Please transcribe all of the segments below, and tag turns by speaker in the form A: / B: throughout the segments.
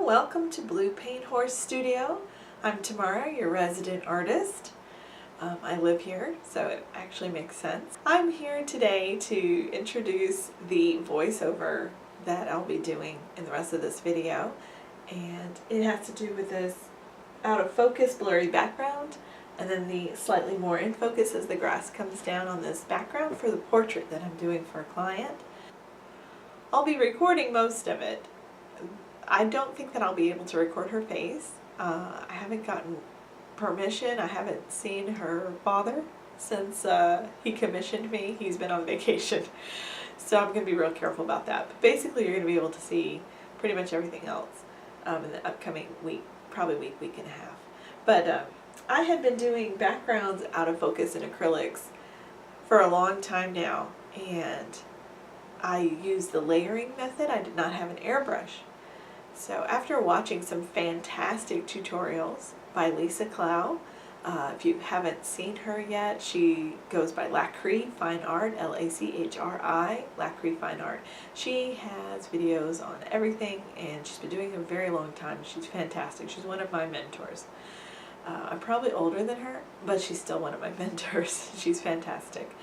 A: Hello, welcome to Blue Paint Horse Studio. I'm Tamara, your resident artist. I live here, so it actually makes sense. I'm here today to introduce the voiceover that I'll be doing in the rest of this video. And it has to do with this out of focus blurry background, and then the slightly more in focus as the grass comes down on this background for the portrait that I'm doing for a client. I'll be recording most of it. I don't think that I'll be able to record her face. I haven't gotten permission. I haven't seen her father since he commissioned me. He's been on vacation. So I'm going to be real careful about that. But basically you're going to be able to see pretty much everything else in the upcoming week, probably week and a half. But I had been doing backgrounds out of focus in acrylics for a long time now, and I used the layering method. I did not have an airbrush. So after watching some fantastic tutorials by Lisa Clow, if you haven't seen her yet, she goes by Lachri Fine Art, L-A-C-H-R-I, Lachri Fine Art. She has videos on everything, and she's been doing it a very long time. She's fantastic. She's one of my mentors. I'm probably older than her, but she's still one of my mentors. She's fantastic.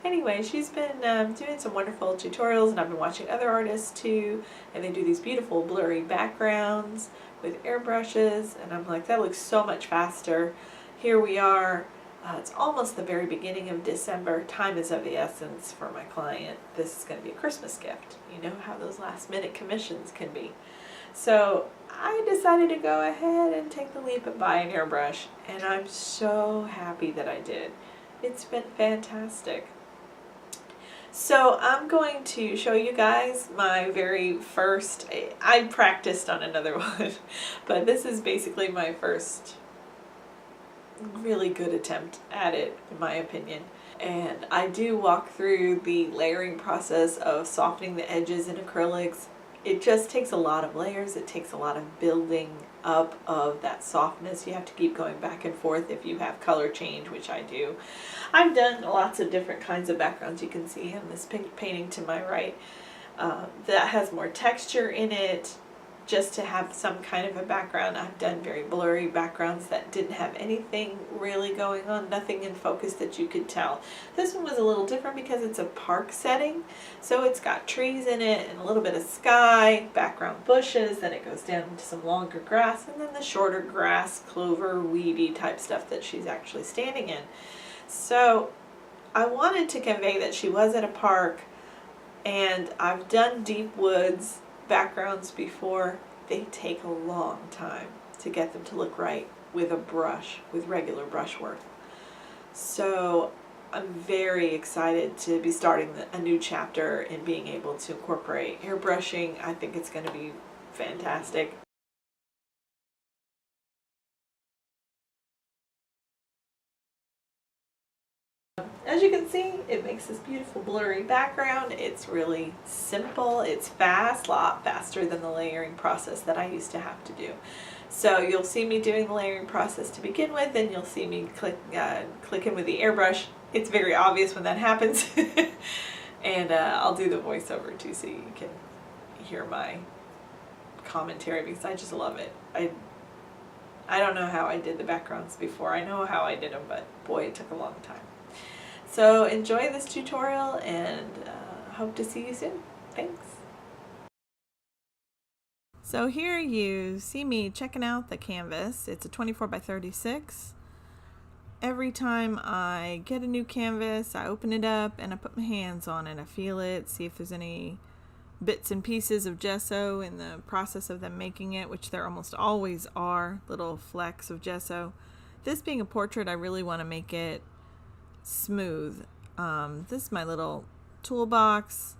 A: Anyway, she's been doing some wonderful tutorials, and I've been watching other artists too, and they do these beautiful blurry backgrounds with airbrushes, and I'm like, that looks so much faster. Here we are. It's almost the very beginning of December. Time is of the essence for my client. This is going to be a Christmas gift. You know how those last minute commissions can be. So I decided to go ahead and take the leap and buy an airbrush, and I'm so happy that I did. It's been fantastic. So I'm going to show you guys my very first, I practiced on another one, but this is basically my first really good attempt at it, in my opinion. And I do walk through the layering process of softening the edges in acrylics. It just takes a lot of layers. It takes a lot of building up of that softness. You have to keep going back and forth if you have color change, which I do. I've done lots of different kinds of backgrounds. You can see in this pink painting to my right that has more texture in it, just to have some kind of a background. I've done very blurry backgrounds that didn't have anything really going on, nothing in focus that you could tell. This one was a little different because it's a park setting, so it's got trees in it and a little bit of sky, background bushes, then it goes down into some longer grass, and then the shorter grass, clover, weedy type stuff that she's actually standing in. So I wanted to convey that she was at a park, and I've done deep woods backgrounds before. They take a long time to get them to look right with a brush, with regular brush work. So I'm very excited to be starting a new chapter and being able to incorporate airbrushing. I think it's going to be fantastic. As you can see, it makes this beautiful blurry background. It's really simple, it's fast, a lot faster than the layering process that I used to have to do. So you'll see me doing the layering process to begin with, and you'll see me clicking with the airbrush. It's very obvious when that happens. And I'll do the voiceover too, so you can hear my commentary, because I just love it. I don't know how I did the backgrounds before. I know how I did them, but boy, it took a long time. So enjoy this tutorial, and hope to see you soon. Thanks. So here you see me checking out the canvas. It's a 24 by 36. Every time I get a new canvas, I open it up and I put my hands on it. I feel it, see if there's any bits and pieces of gesso in the process of them making it, which there almost always are, little flecks of gesso. This being a portrait, I really want to make it smooth. This is my little toolbox,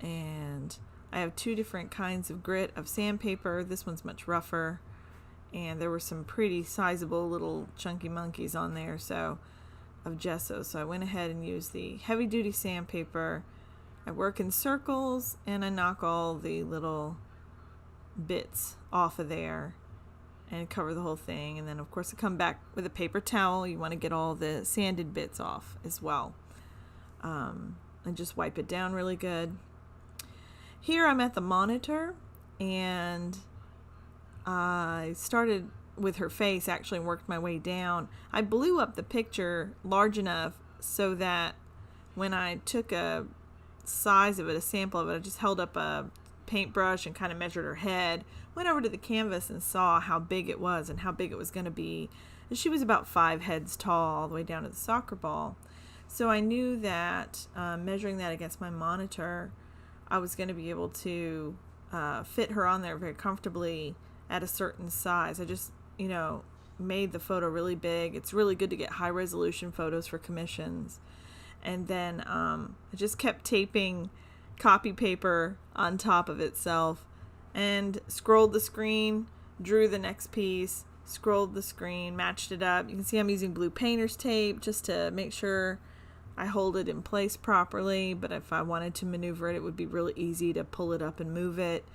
A: and I have two different kinds of grit of sandpaper. This one's much rougher, and there were some pretty sizable little chunky monkeys on there of gesso, so I went ahead and used the heavy-duty sandpaper. I work in circles, and I knock all the little bits off of there and cover the whole thing. And then of course I come back with a paper towel. You want to get all the sanded bits off as well. and just wipe it down really good. Here I'm at the monitor, and I started with her face, actually worked my way down. I blew up the picture large enough so that when I took a size of it, a sample of it, I just held up a paintbrush and kind of measured her head, went over to the canvas and saw how big it was and how big it was going to be. And she was about 5 heads tall all the way down to the soccer ball. So I knew that measuring that against my monitor, I was going to be able to fit her on there very comfortably at a certain size. I just, made the photo really big. It's really good to get high resolution photos for commissions. And then I just kept taping copy paper on top of itself and scrolled the screen, drew the next piece, scrolled the screen, matched it up. You can see I'm using blue painter's tape just to make sure I hold it in place properly, but if I wanted to maneuver it, it would be really easy to pull it up and move it.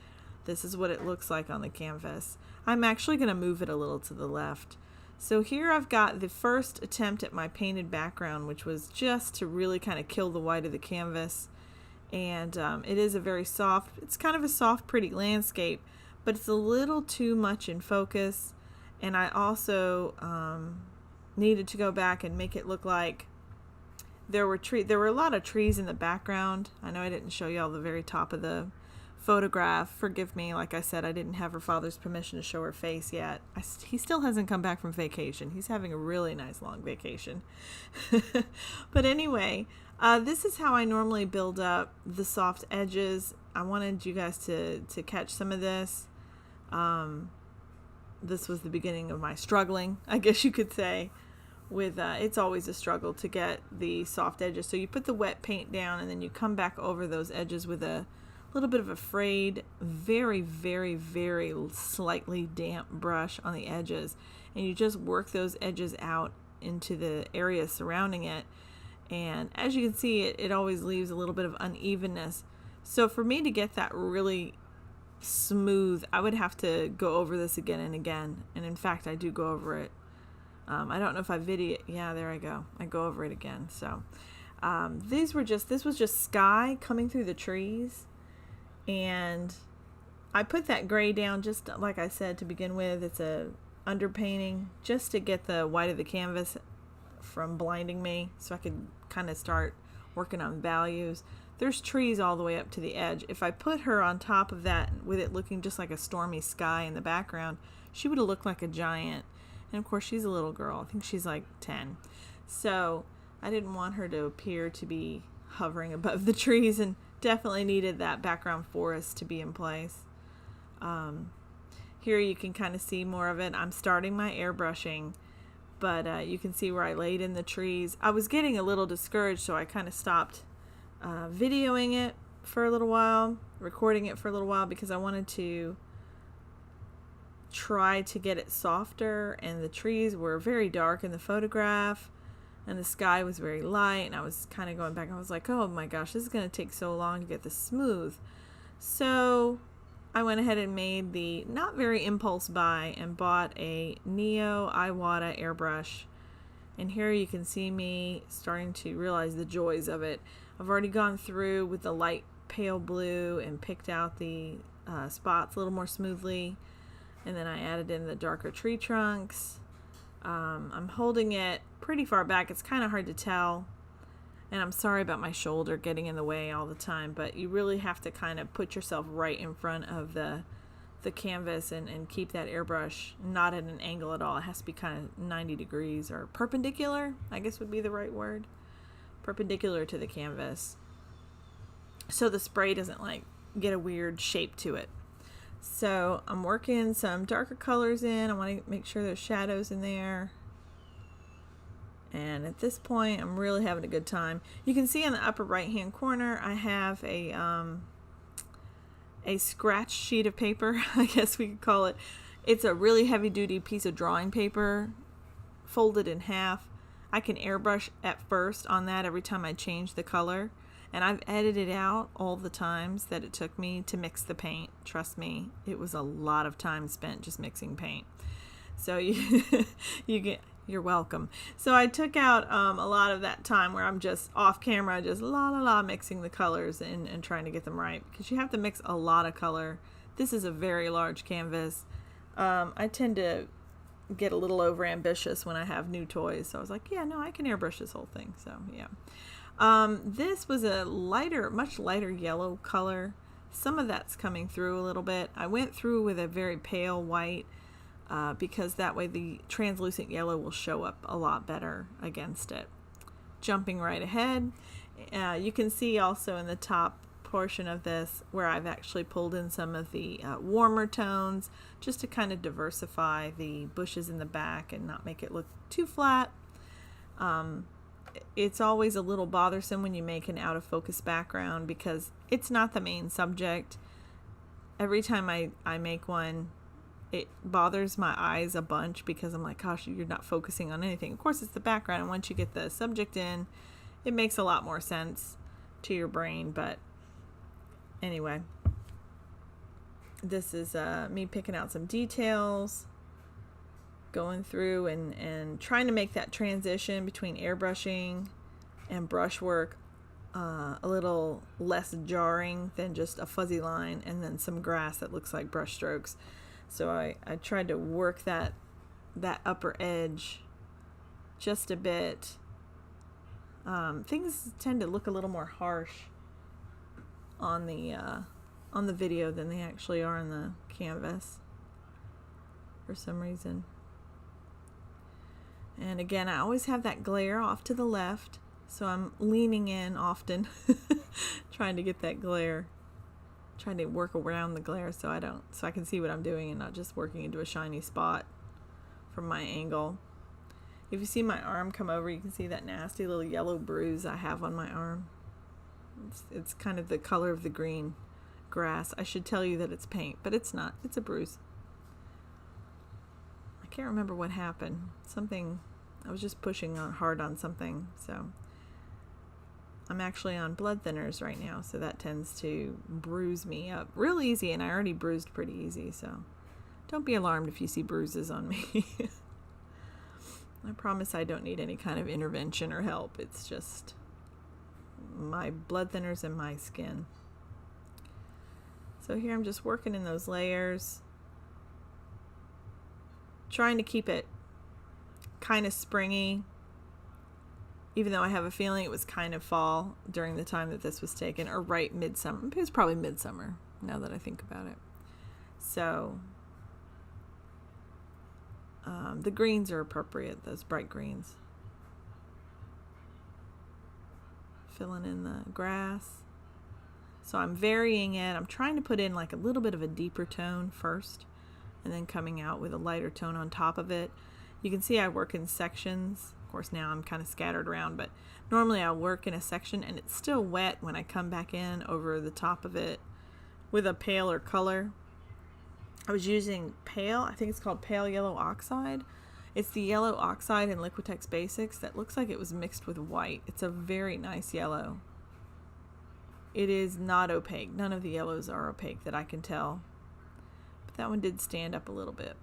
A: This is what it looks like on the canvas. I'm actually going to move it a little to the left. So here I've got the first attempt at my painted background, which was just to really kind of kill the white of the canvas. And it is a very soft, it's kind of a soft, pretty landscape, but it's a little too much in focus. And I also needed to go back and make it look like there were a lot of trees in the background. I know I didn't show you all the very top of the photograph. Forgive me, like I said, I didn't have her father's permission to show her face yet. He still hasn't come back from vacation. He's having a really nice long vacation. But anyway, this is how I normally build up the soft edges. I wanted you guys to catch some of this. This was the beginning of my struggling, I guess you could say. With it's always a struggle to get the soft edges. So you put the wet paint down and then you come back over those edges with a little bit of a frayed, very, very, very slightly damp brush on the edges, and you just work those edges out into the area surrounding it. And as you can see, it always leaves a little bit of unevenness. So for me to get that really smooth, I would have to go over this again and again. And in fact, I do go over it. I don't know if I video. Yeah, there I go. I go over it again. So this was just sky coming through the trees. And I put that gray down just like I said to begin with. It's a underpainting just to get the white of the canvas from blinding me so I could kind of start working on values. There's trees all the way up to the edge. If I put her on top of that with it looking just like a stormy sky in the background, she would have looked like a giant. And of course she's a little girl. I think she's like 10. So I didn't want her to appear to be hovering above the trees, and definitely needed that background forest to be in place. Here you can kind of see more of it. I'm starting my airbrushing, but you can see where I laid in the trees. I was getting a little discouraged, so I kind of stopped videoing it for a little while, recording it for a little while, because I wanted to try to get it softer, and the trees were very dark in the photograph and the sky was very light, and I was kind of going back. I was like, oh my gosh, this is going to take so long to get this smooth. So I went ahead and made the not very impulse buy and bought a Neo Iwata airbrush. And here you can see me starting to realize the joys of it. I've already gone through with the light pale blue and picked out the spots a little more smoothly. And then I added in the darker tree trunks. I'm holding it pretty far back. It's kind of hard to tell. And I'm sorry about my shoulder getting in the way all the time, but you really have to kind of put yourself right in front of the canvas and keep that airbrush not at an angle at all. It has to be kind of 90 degrees or perpendicular, I guess would be the right word. Perpendicular to the canvas. So the spray doesn't like get a weird shape to it. So I'm working some darker colors in. I want to make sure there's shadows in there. And at this point, I'm really having a good time. You can see in the upper right hand corner, I have a scratch sheet of paper, I guess we could call it. It's a really heavy duty piece of drawing paper, folded in half. I can airbrush at first on that every time I change the color. And I've edited out all the times that it took me to mix the paint. Trust me, it was a lot of time spent just mixing paint. So you You're welcome. So I took out a lot of that time where I'm just off camera, just la la la mixing the colors and trying to get them right, because you have to mix a lot of color. This is a very large canvas. I tend to get a little over ambitious when I have new toys. So I was like, yeah, no, I can airbrush this whole thing. So yeah. This was a lighter, much lighter yellow color. Some of that's coming through a little bit. I went through with a very pale white because that way the translucent yellow will show up a lot better against it. Jumping right ahead, you can see also in the top portion of this where I've actually pulled in some of the warmer tones just to kind of diversify the bushes in the back and not make it look too flat. It's always a little bothersome when you make an out of focus background because it's not the main subject. Every time I make one, it bothers my eyes a bunch because I'm like, gosh, you're not focusing on anything. Of course, it's the background, and once you get the subject in, it makes a lot more sense to your brain. But anyway, this is me picking out some details, going through and trying to make that transition between airbrushing and brushwork a little less jarring than just a fuzzy line and then some grass that looks like brush strokes. So I tried to work that upper edge just a bit. Things tend to look a little more harsh on the video than they actually are on the canvas for some reason. And again, I always have that glare off to the left, so I'm leaning in often, trying to get that glare, trying to work around the glare so I can see what I'm doing and not just working into a shiny spot from my angle. If you see my arm come over, you can see that nasty little yellow bruise I have on my arm. It's kind of the color of the green grass. I should tell you that it's paint, but it's not. It's a bruise. I can't remember what happened. I was just pushing hard on something. So I'm actually on blood thinners right now, so that tends to bruise me up real easy, and I already bruised pretty easy, so don't be alarmed if you see bruises on me. I promise I don't need any kind of intervention or help. It's just my blood thinners and my skin. So here I'm just working in those layers, trying to keep it kind of springy, even though I have a feeling it was kind of fall during the time that this was taken, or right midsummer. It was probably midsummer now that I think about it. So the greens are appropriate, those bright greens. Filling in the grass. So I'm varying it. I'm trying to put in like a little bit of a deeper tone first and then coming out with a lighter tone on top of it. You can see I work in sections. Of course, now I'm kind of scattered around, but normally I'll work in a section and it's still wet when I come back in over the top of it with a paler color. I was using pale, I think it's called pale yellow oxide. It's the yellow oxide in Liquitex Basics that looks like it was mixed with white. It's a very nice yellow. It is not opaque. None of the yellows are opaque that I can tell. But that one did stand up a little bit.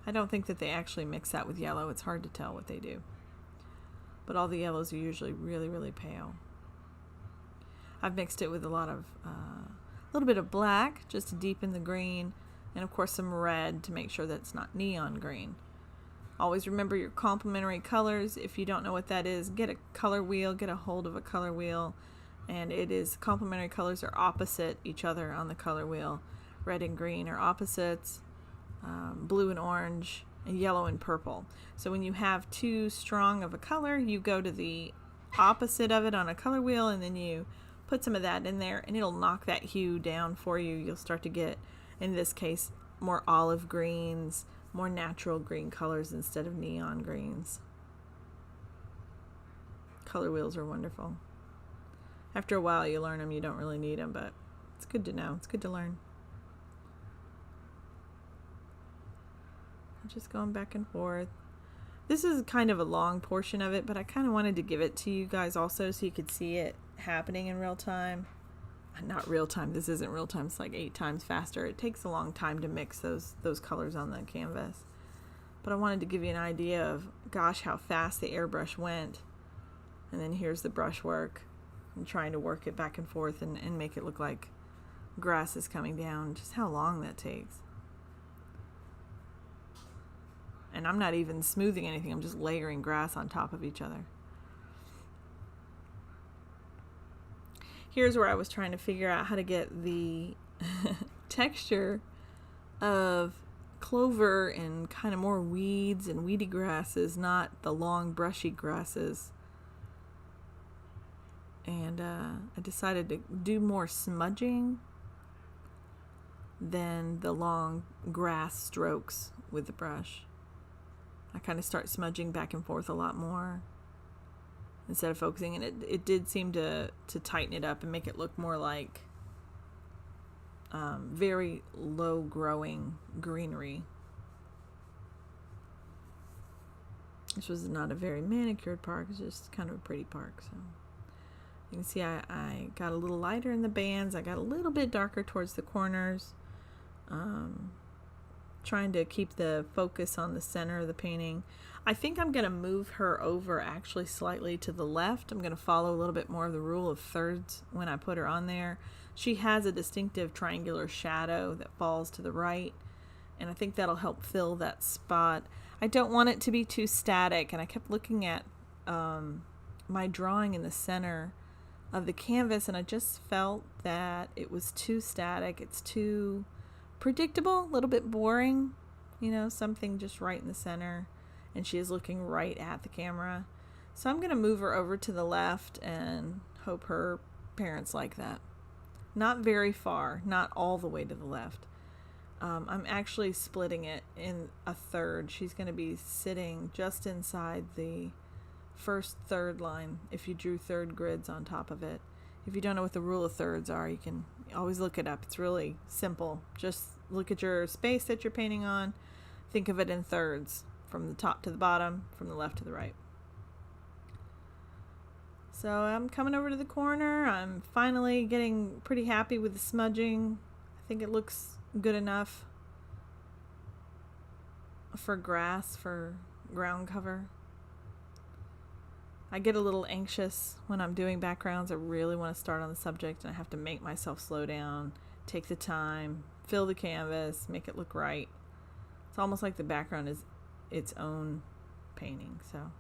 A: I don't think that they actually mix that with yellow. It's hard to tell what they do. But all the yellows are usually really, really pale. I've mixed it with a little bit of black just to deepen the green, and of course some red to make sure that it's not neon green. Always remember your complementary colors. If you don't know what that is, get a color wheel, get a hold of a color wheel, and it is complementary colors are opposite each other on the color wheel. Red and green are opposites, blue and orange, and yellow and purple. So when you have too strong of a color, you go to the opposite of it on a color wheel, and then you put some of that in there, and it'll knock that hue down for you. You'll start to get, in this case, more olive greens, more natural green colors instead of neon greens. Color wheels are wonderful. After a while you learn them, you don't really need them, but it's good to know. It's good to learn. I'm just going back and forth. This is kind of a long portion of it, but I kind of wanted to give it to you guys also so you could see it happening in real time. Not real time, this isn't real time, it's like 8 times faster. It takes a long time to mix those colors on the canvas. but I wanted to give you an idea of, gosh, how fast the airbrush went. And then here's the brush work. I'm trying to work it back and forth and make it look like grass is coming down, just how long that takes. And I'm not even smoothing anything, I'm just layering grass on top of each other. Here's where I was trying to figure out how to get the texture of clover and kind of more weeds and weedy grasses, not the long brushy grasses. And I decided to do more smudging than the long grass strokes with the brush. I kind of start smudging back and forth a lot more instead of focusing, and it did seem to tighten it up and make it look more like very low growing greenery. This was not a very manicured park, it's just kind of a pretty park. So you can see I got a little lighter in the bands, I got a little bit darker towards the corners, trying to keep the focus on the center of the painting. I think I'm going to move her over actually slightly to the left. I'm going to follow a little bit more of the rule of thirds when I put her on there. She has a distinctive triangular shadow that falls to the right, and I think that'll help fill that spot. I don't want it to be too static, and I kept looking at my drawing in the center of the canvas, and I just felt that it was too static. It's too predictable, a little bit boring, you know, something just right in the center, and she is looking right at the camera. So I'm going to move her over to the left and hope her parents like that. Not very far, not all the way to the left. I'm actually splitting it in a third. She's going to be sitting just inside the first third line if you drew third grids on top of it. If you don't know what the rule of thirds are, you can always look it up. It's really simple. Just look at your space that you're painting on. Think of it in thirds, from the top to the bottom, from the left to the right. So I'm coming over to the corner. I'm finally getting pretty happy with the smudging. I think it looks good enough for grass, for ground cover. I get a little anxious when I'm doing backgrounds. I really want to start on the subject, and I have to make myself slow down, take the time, fill the canvas, make it look right. It's almost like the background is its own painting, so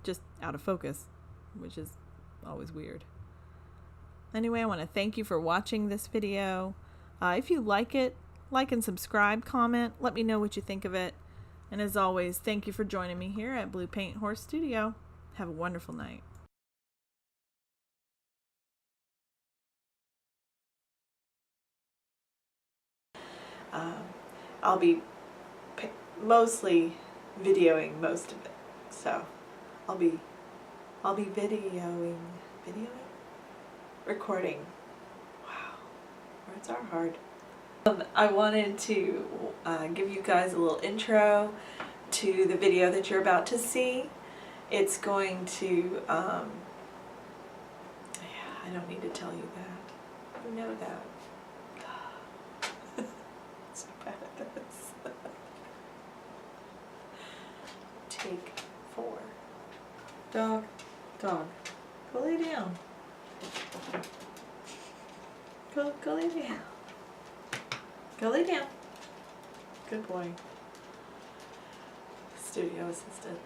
A: just out of focus, which is always weird. Anyway, I want to thank you for watching this video. If you like it, like and subscribe, comment, let me know what you think of it. And as always, thank you for joining me here at Blue Paint Horse Studio. Have a wonderful night. I'll be mostly videoing most of it, so I'll be recording. Wow, words are hard. I wanted to give you guys a little intro to the video that you're about to see. It's going to, yeah, I don't need to tell you that. You know that. So bad at this. Take 4. Dog, dog, go lay down. Go lay down. Go lay down. Good boy. Studio assistant.